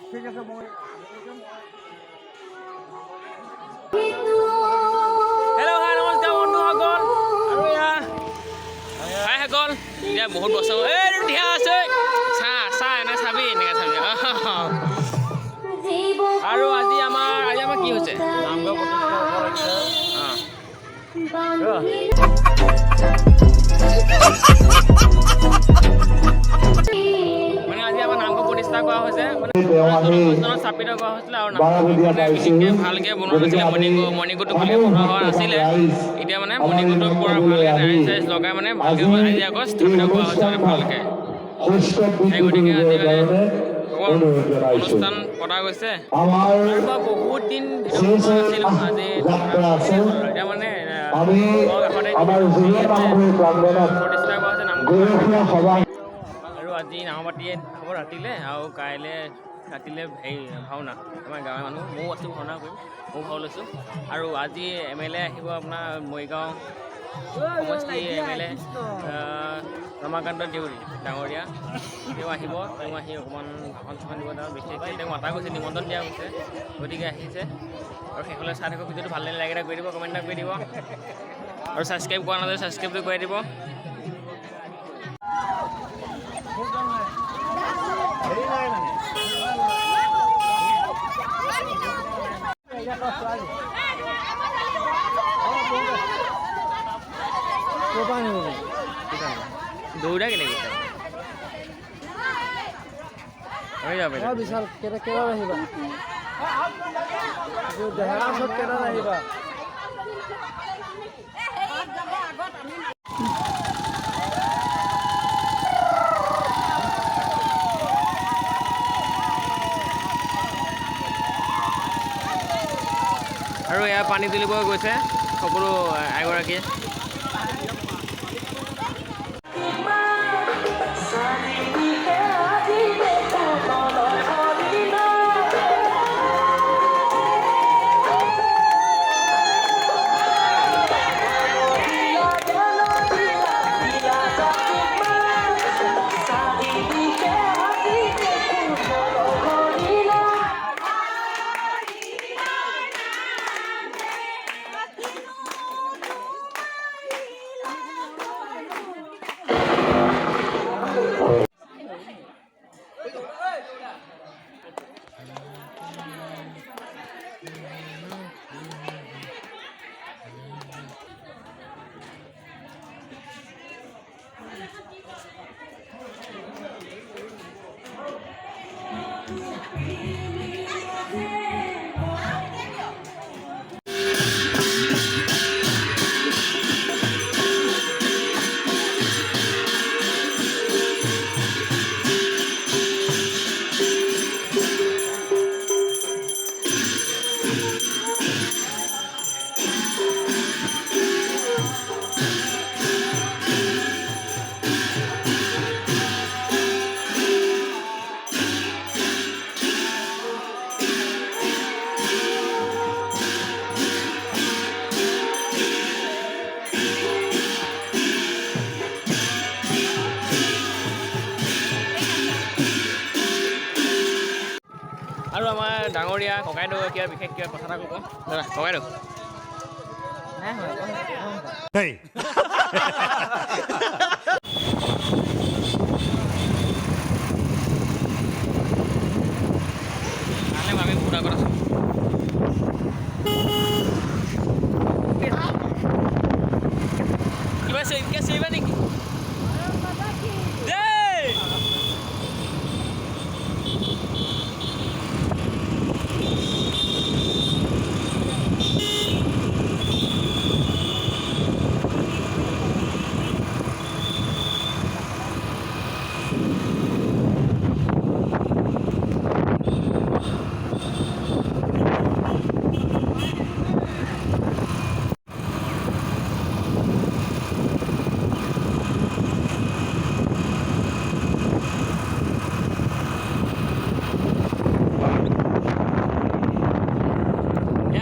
ঠিক আছে মই হেল্ল' হাই নমস্কাৰ বন্ধুসকল আৰু হাই সকল এতিয়া বহুত বছৰ এই দিয়া আছে চাহ এনে চাবি এনেকৈ চাবি আৰু আজি আমাৰ কি হৈছে নামঘৰ প্ৰতিষ্ঠা উপলক্ষে মানে আজি আমাৰ নামঘৰ প্ৰতিষ্ঠা কৰা হৈছে মানে জনগোষ্ঠীত স্থাপিত কৰা হৈছিলে আৰু নামঘৰটো বিশেষকৈ ভালকৈ বনোৱা নাছিলে মণিকূটটো ভালকৈ বনোৱা হোৱা নাছিলে এতিয়া মানে মণিকূটৰ পৰা ভালকৈ টাইলছ লগাই মানে ভালকৈ আজি আকৌ স্থাপিত কৰা হৈছে মানে ভালকৈ সেই গতিকে আজি মানে অনুষ্ঠান পতা গৈছে আৰু মই বহুত দিন ভিডিঅ' বনোৱা নাছিলোঁ আজি এতিয়া মানে প্ৰতিষ্ঠা কৰা হৈছে নামঘৰ আৰু আজি নাম পাতিয়ে হ'ব ৰাতিলৈ আৰু কাইলৈ ৰাতিলৈ হেৰি ভাওনা আমাৰ গাঁৱৰ মানুহ ময়ো আছোঁ ভাওনা কৰিম ময়ো ভাও লৈছোঁ আৰু আজি MLA আহিব আপোনাৰ মৰিগাঁও সমষ্টি MLA ৰমাকান্ত দেউৰী ডাঙৰীয়া তেওঁ আহিব তেওঁ আহি অকণমান ভাষণ চাষণ দিব তাৰ বিশেষকৈ তেওঁ মাতা গৈছে নিমন্ত্ৰণ দিয়া গৈছে গতিকে আহিছে আৰু শেষলৈ চাই থাকক ভিডিঅ'টো ভাল লাগিলে লাইক এটা কৰি দিব কমেণ্ট এটা কৰি দিব আৰু ছাবস্ক্ৰাইব কৰা নাযায় ছাবস্ক্ৰাইবটো কৰি দিব দৌৰা কেনে গৈছে হৈ যাব বিশাল কেইটা আহিবা দেহাৰা চব কেইটা আহিবা আৰু এয়া পানী তুলিব গৈছে সকলো এগৰাকীয়ে আৰু আমাৰ ডাঙৰীয়া ককাইদেউ কিবা বিশেষ কিবা কথা এটা ক'ব দাদা ককাইদেউ আমি পুৰা কথা কিবা চিবা নেকি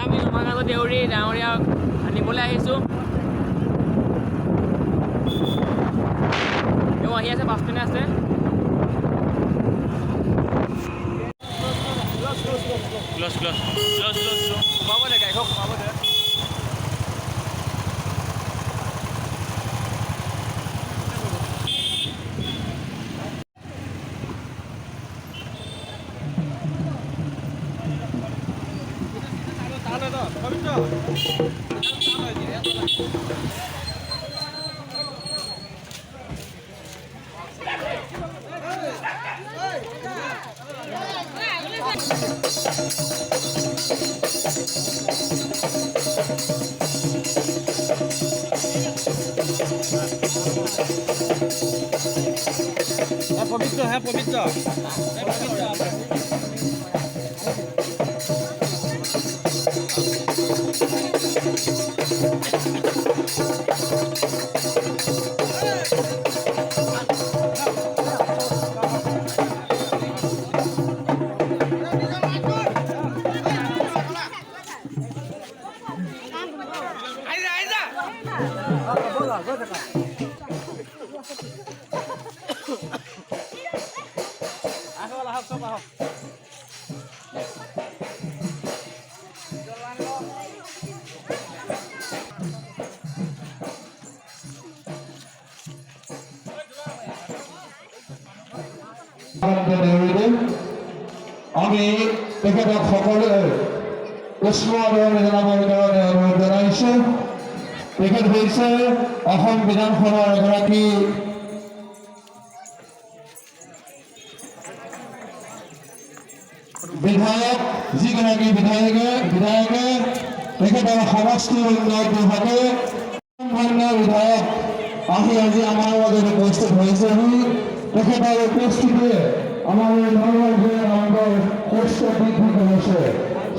আমি ৰমাকান্ত দেউৰী ডাঙৰীয়াক আনিবলৈ আহিছোঁ তেওঁ আহি আছে পাছপিনে আছে ক্লজ ক্লজ ক্লজ ক্লজ সোমাব দে গাড়ীখন সোমাব দে হ্যাঁ পবিত্র আমি তেখেতক সকলোৱে পুষ্প আদৰণি জনাবৰ কাৰণে অনুৰোধ জনাইছোঁ। তেখেত হৈছে অসম বিধানসভাৰ এগৰাকী বিধায়ক, যিগৰাকী বিধায়কে তেখেতৰ সমষ্টি উন্নয়ন বিভাগে বিধায়ক আহি আজি আমাৰ মাজত উপস্থিত হৈছেহি। তেখেতৰ উপস্থিতিয়ে আমাৰ এই নলবাৰী নামঘৰ শ্ৰেষ্ঠ বৃদ্ধি কৰিছে।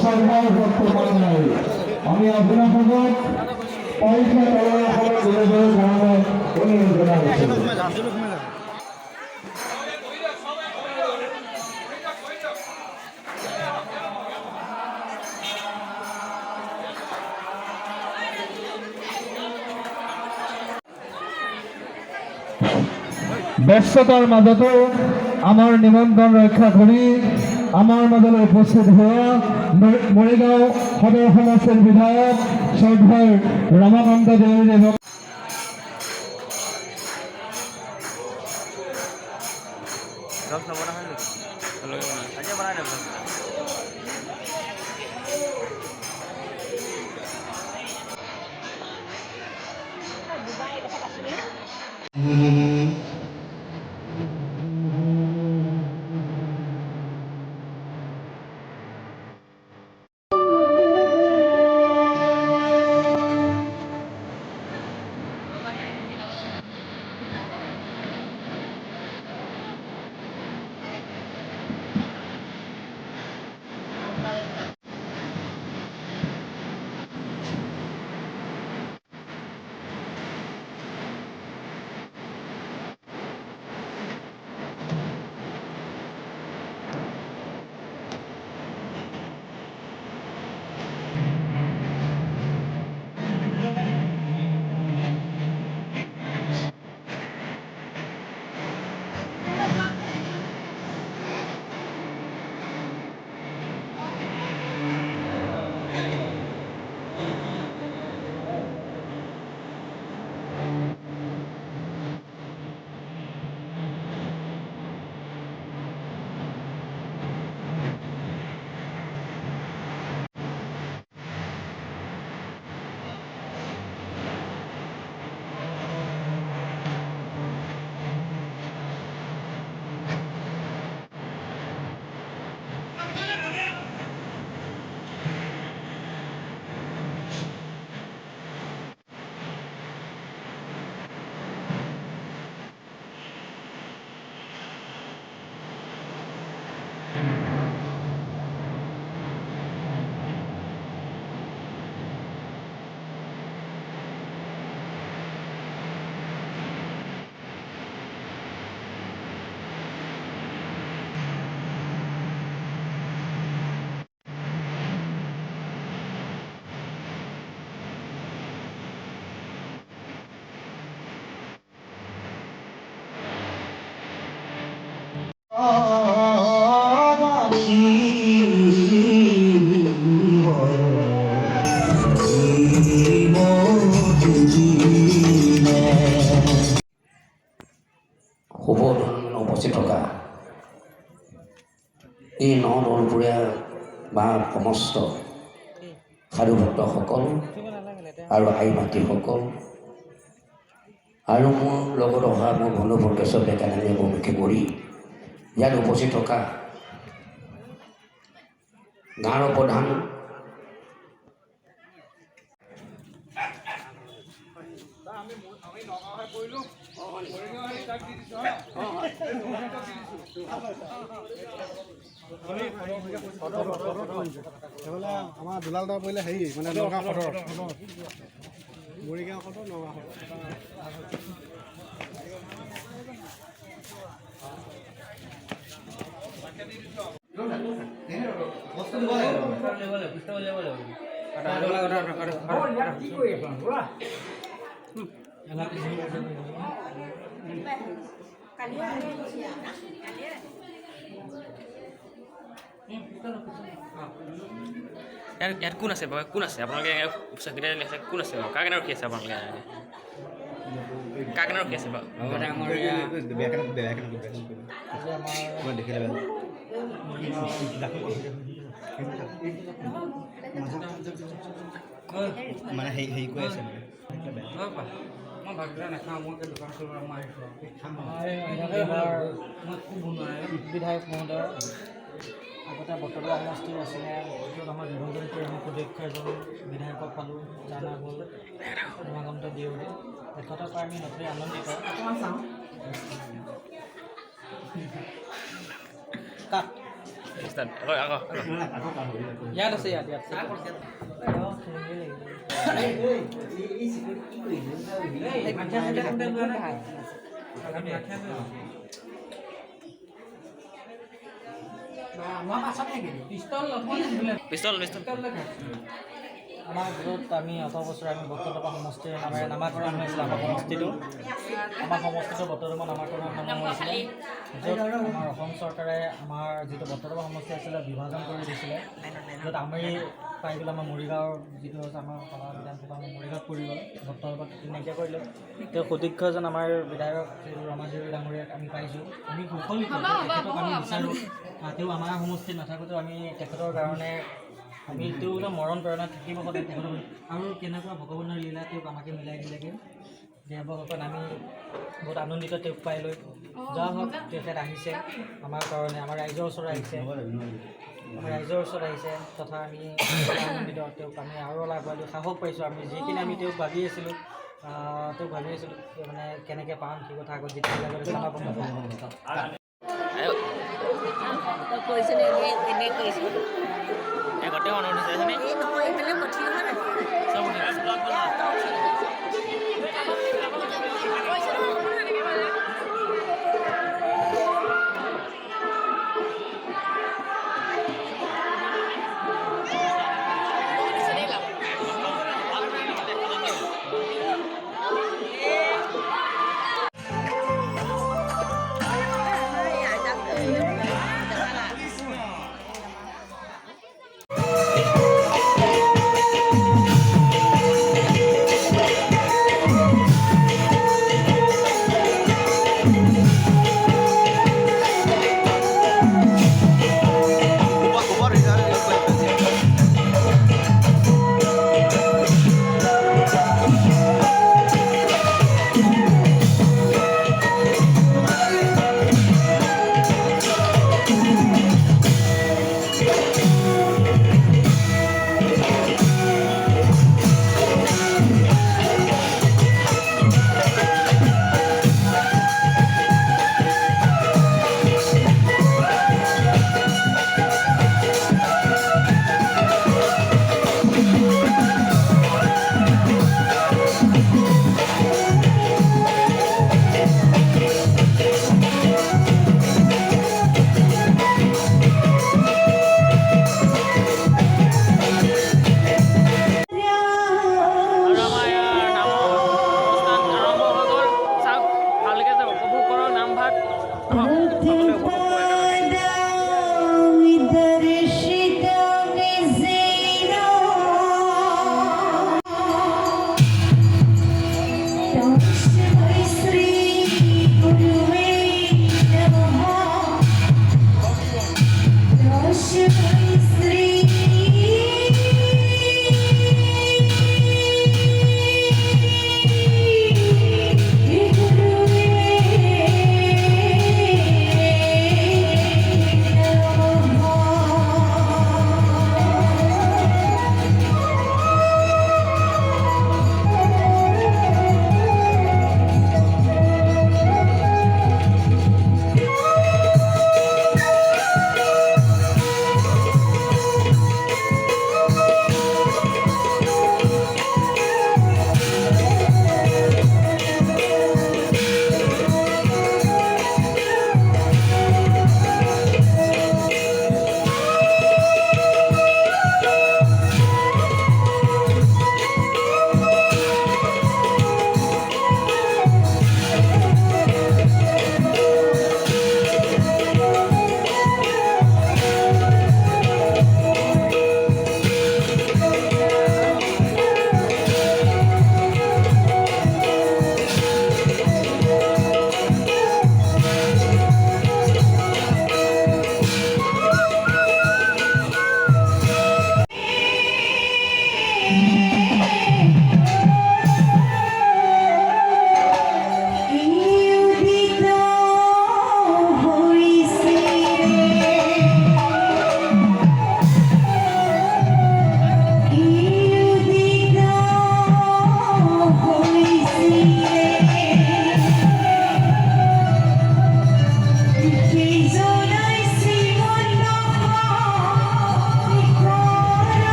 চৰকাৰৰ বৰ্তমান নাই আমি আপোনাৰ সময়ত পৰীক্ষা তলৰ সময়ত দিবলৈ কাৰণে অনুৰোধ জনাইছোঁ। ব্যস্ততাৰ মাজতো আমাৰ নিমন্ত্ৰণ ৰক্ষা কৰি আমাৰ মাজলৈ উপস্থিত হোৱা মৰিগাঁও সদৰ সমষ্টিৰ বিধায়ক শ্ৰদ্ধাৰ ৰমাকান্ত দেৱদেৱক শুভধন উপস্থিত থকা এই নলপুৰীয়া বা সমস্ত সাধু ভক্তসকল আৰু আই মাতৃসকল আৰু মোৰ লগত অহা মোৰ বন্ধু ভৰ্গেশ্বৰ ডেকা নামে উপমুখী কৰি ইয়াত উপস্থিত থকা গাঁৱৰ প্ৰধান আমাৰ দুলাল দা পৰিলে হেৰি মানে নগাঁও সদৰ মৰিগাঁও সদৰ নগাঁও ইয়াত কোন আছে বাৰু কোন আছে আপোনালোকে কোন আছে বাৰু কাৰ কাৰণে ৰখি আছে আপোনালোকে কাৰ কাৰণে ৰখি আছে বাৰু মানে হেৰি কৈ আছে মই ভাতকেইটা নাখাওঁ মই দোকান চলোৱা বিধায়ক মহোদয় আগতে বটলা সমষ্টিও আছিলে য'ত আমাৰ বিভাজন কৰি আমি সুদক্ষ এজন বিধায়কক পালোঁ জানা হ'ল হিমাকান্ত দেউৰী তেখেতৰ পৰা আমি নথৈ আনন্দিত কাক ইয়াত আছে ইয়াত পিষ্টল আমাৰ য'ত আমি অত বছৰ আমি বট্টদমা সমষ্টিৰ নামেৰে নামাকৰণ হৈছিলে আমাৰ সমষ্টিটো বট্টদমা নামাকৰণ নাম হৈছিলে য'ত আমাৰ অসম চৰকাৰে আমাৰ যিটো বট্টদমা সমষ্টি আছিলে বিভাজন কৰি দিছিলে য'ত আমি পাই গ'লে আমাৰ মৰিগাঁৱৰ যিটো হৈছে আমাৰ সভা বিধানসভা আমাৰ মৰিগাঁৱত পৰি গ'ল বট্টদমাত নাইকিয়া কৰিলে তেওঁ সুদীক্ষ এজন আমাৰ বিধায়ক যিটো ৰমাদেৱী ডাঙৰীয়াক আমি পাইছোঁ আমি সুফলিত তেখেতক আমি বিচাৰোঁ তেওঁ আমাৰ সমষ্টিত নাথাকোঁতেও আমি তেখেতৰ কাৰণে আমি তেওঁলৈ মৰণ প্ৰেৰণা থাকিব সদায় তেখেতক আৰু কেনেকুৱা ভগৱানৰ লীলা তেওঁক আমাকে মিলাই দিলেগৈ দেৱসকল আমি বহুত আনন্দিত তেওঁক পাই লৈ যোৱা হওক তেখেত আহিছে আমাৰ কাৰণে আমাৰ ৰাইজৰ ওচৰত আহিছে তথা আমি আনন্দিত তেওঁক আমি আৰু আগুৱাই সাহস পাইছোঁ আমি যিখিনি আমি তেওঁক ভাবি আছিলোঁ মানে কেনেকৈ পাম সেই কথা আগত যেতিয়া গোটেই অনুৰোধ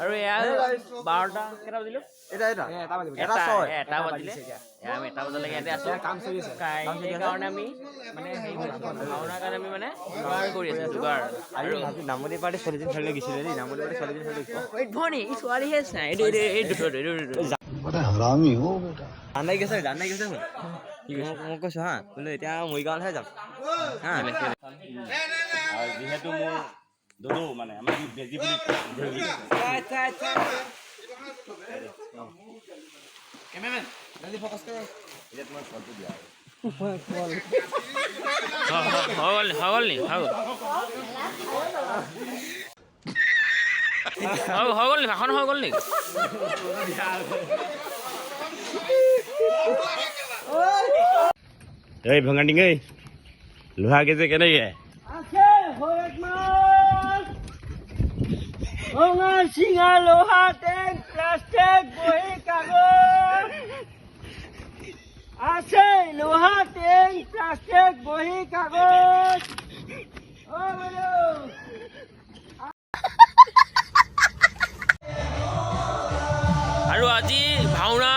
আৰু এয়া 12টা কেইটা বাজিলো এটা বাজিলে আমি 1টা বজালৈকে ইয়াতে আছো কাম চলি আছে কাৰণে আমি মানে ভাওনাৰ কাৰণে আমি মানে কৰি আছো যোগাৰ আৰু নামনি পাৰ্টি ছোৱালীজনী ছোৱালী গৈছিলে দেই নামনি পাৰ্টি ছোৱালীজনী ছোৱালী ভনী ছোৱালীহে চাই এইটো হাৰামি হ বেটা জানাই গৈছে শুন মই কৈছোঁ হা বোলো এতিয়া মৰিগাঁৱলৈহে যাম হা আৰু যিহেতু মোৰ দদৌ মানে আমাৰ বেজি বুলি এতিয়া তোমাৰ ফলটো দিয়া হৈ গ'ল নি ভাষণ হৈ গ'ল নি এই ভঙাটিং ঐ লোহা কেজি কেনেকে চিঙা লোহা টেং প্লাষ্টিক বহি কাগজ আছে লোহা টেং প্লাষ্টিক বহি কাগজ আৰু আজি ভাওনা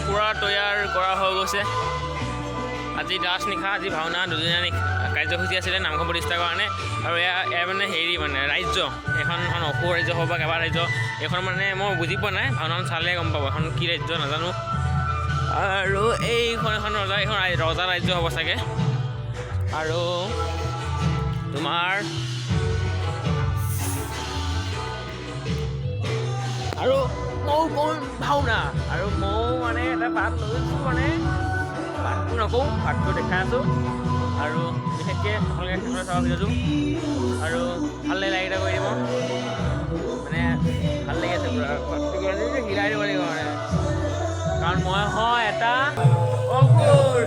পূৰা তৈয়াৰ কৰা হৈ গৈছে আজি লাষ্ট নিশা আজি ভাওনা দুদিনীয়া কাৰ্যসূচী আছিলে নামঘৰ প্ৰতিষ্ঠাৰ কাৰণে আৰু এয়া মানে হেৰি মানে ৰাজ্য এখন অসুৰ ৰাজ্য হওক বা কেইবা ৰাজ্য এইখন মানে মই বুজি পোৱা নাই ভাওনাখন চালে গম পাব এখন কি ৰাজ্য নাজানো আৰু এইখন এখন ৰজা ৰাজ্য হ'ব চাগে আৰু তোমাৰ আৰু ময়ো কওঁ ভাওনা আৰু ময়ো মানে এটা পাঠ লৈছোঁ মানে পাঠটো নকওঁ পাঠটো দেখাই আছোঁ আৰু বিশেষকৈ আপোনালোকে শেষলৈ চাব বিচাৰিছোঁ আৰু ভাল লাগি কৰি দিব মানে ভাল লাগি আছে পূৰা পাঠটো হিলাই দিব লাগিব মানে কাৰণ মই হয় এটা অসুৰ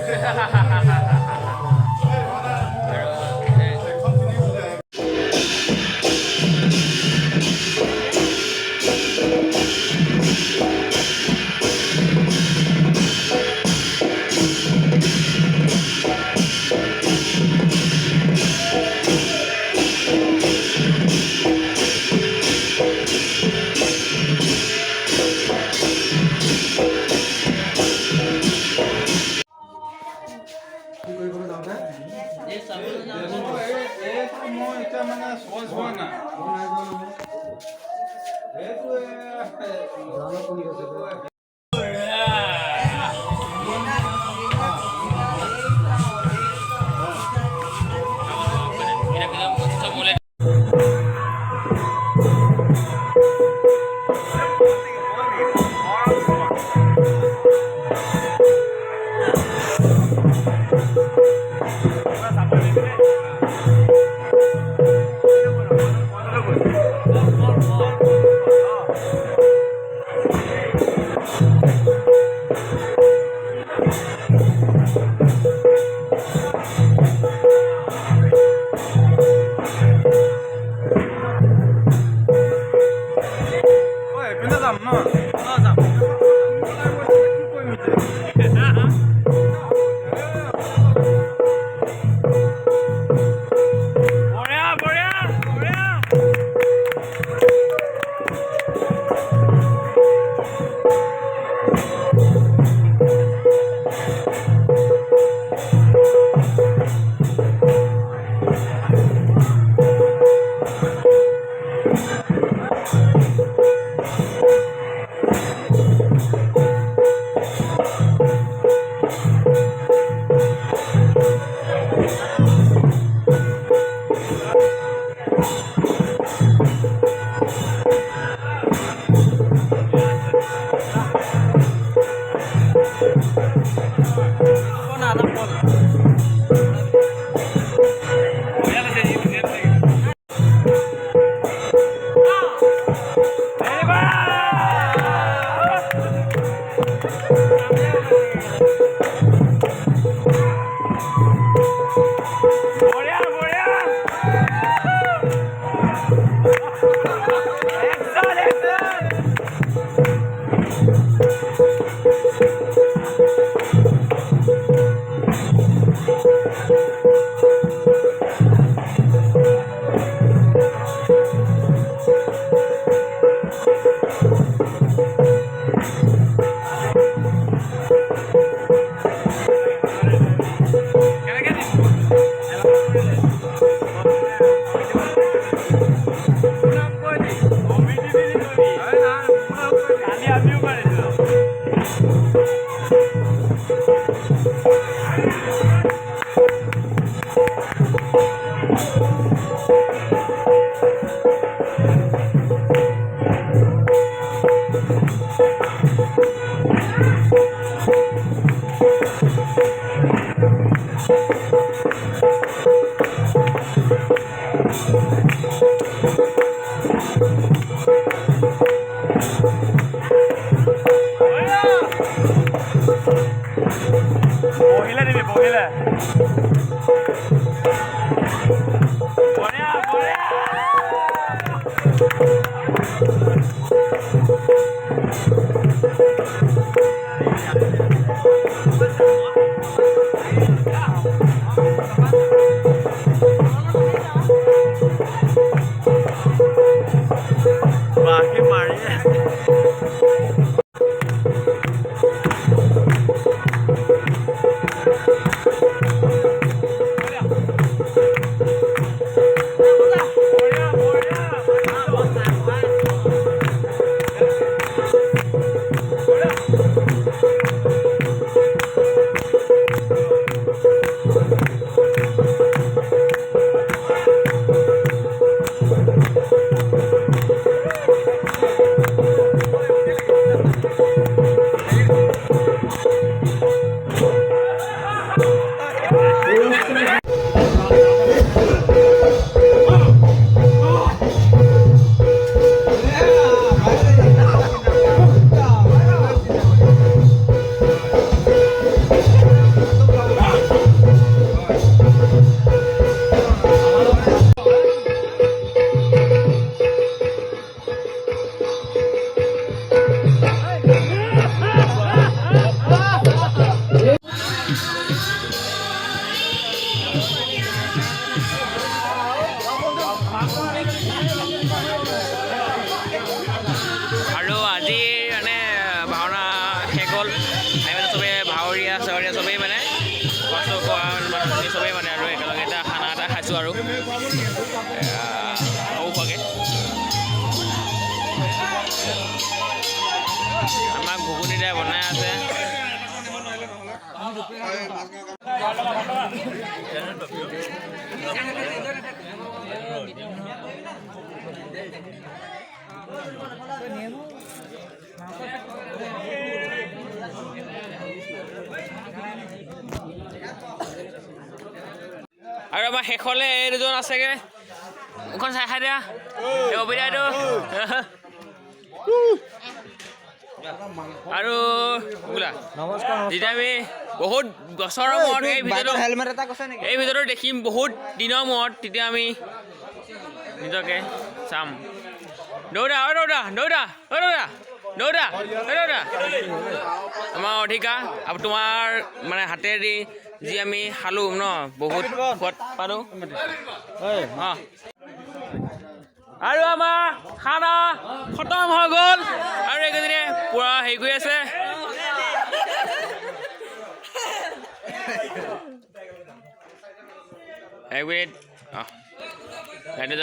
বহিলে দিবি বহিলে বঢ়িয়া বঢ়িয়া বাকি মাৰি আৰু আজি মানে ভাওনা শেষ হ'ল মানে চবেই ভাৱৰীয়া চাৱৰীয়া চবেই মানে কষ্ট কৰা মানুহখিনি চবেই মানে আৰু একেলগে এটা খানা এটা খাইছোঁ আৰু সৌভাগে আমাক ঘুগুনি দাই বনাই আছে আৰু আমাৰ শেষলৈ এই দুজন আছেগৈ মুখখন চাই খাই দিয়া এই অবিদায়টো আৰু যেতিয়া আমি বহুত বছৰৰ মূৰত এই ভিডিঅ'টো দেখিম বহুত দিনৰ মূৰত তেতিয়া আমি নিজকে চাম দৌৰা অ দৌৰা দৌৰা অ দৌৰা দৌৰা দৌৰা আমাৰ অধিকাৰ আৰু তোমাৰ মানে হাতেদি যি আমি খালোঁ ন বহুত সোৱাদ পালোঁ অঁ আৰু আমাৰ খানা খতম হৈ গ'ল আৰু এইকেইজনীয়ে পূৰা হেৰি কৰি আছে এক মিনিট অঁ